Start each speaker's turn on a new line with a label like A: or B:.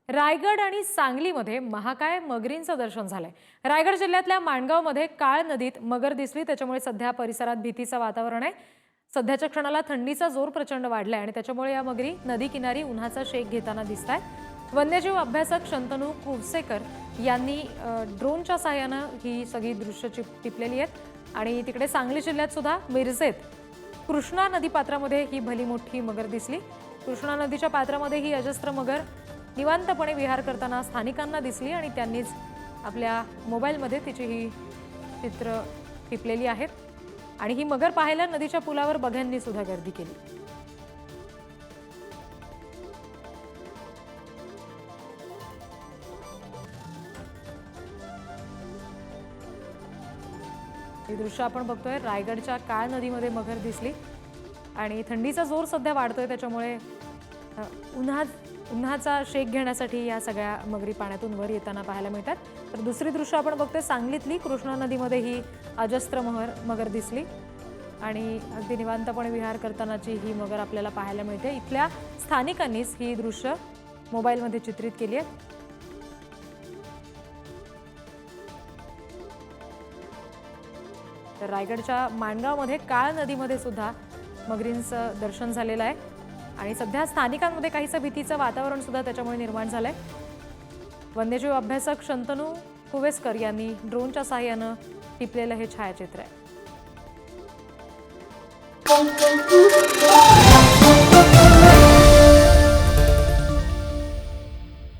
A: रायगड आणि सांगलीमध्ये महाकाय मगरींचं दर्शन झालंय। रायगड जिल्ह्यातल्या माणगावमध्ये काळ नदीत मगर दिसली, त्याच्यामुळे सध्या परिसरात भीतीचं वातावरण आहे। सध्याच्या क्षणाला थंडीचा जोर प्रचंड वाढलाय आणि त्याच्यामुळे या मगरी नदी किनारी उन्हाचा शेक घेताना दिसतायत। वन्यजीव अभ्यासक शंतनू कुवसेकर यांनी ड्रोनच्या सहाय्याने ही सगळी दृश्य टिपलेली आहेत। आणि तिकडे सांगली जिल्ह्यात सुद्धा मिरजेत कृष्णा नदी पात्रामध्ये ही भली मोठी मगर दिसली। कृष्णा नदीच्या पात्रामध्ये ही अजस्त्र मगर निवांतपणे विहार करताना स्थानिकांना दिसली आणि त्यांनीच आपल्या मोबाईलमध्ये तिची ही चित्र टिपलेली आहेत। आणि ही मगर पाहायला नदीच्या पुलावर बघ्यांनी सुद्धा गर्दी केली। हे दृश्य आपण बघतोय, रायगडच्या काळ नदीमध्ये मगर दिसली आणि थंडीचा जोर सध्या वाढतोय, त्याच्यामुळे उन्हाचा शेक घेण्यासाठी या सगळ्या मगरी पाण्यातून वर येताना पाहायला मिळतात। तर दुसरी दृश्य आपण बघतोय, सांगलीतली कृष्णा नदीमध्ये ही अजस्त्र मगर दिसली आणि अगदी निवांतपणे विहार करतानाची ही मगर आपल्याला पाहायला मिळते। इथल्या स्थानिकांनीच ही दृश्य मोबाईलमध्ये चित्रित केली आहेत। तर रायगडच्या माणगावमध्ये काळ नदीमध्ये सुद्धा मगरींचं दर्शन झालेलं आहे आणि सध्या स्थानिकांमध्ये काहीसं भीतीचं वातावरण सुद्धा त्याच्यामुळे निर्माण झालंय। वन्यजीव अभ्यासक शंतनू कुवसेकर यांनी ड्रोनच्या सहाय्याने टिपलेलं हे छायाचित्र आहे।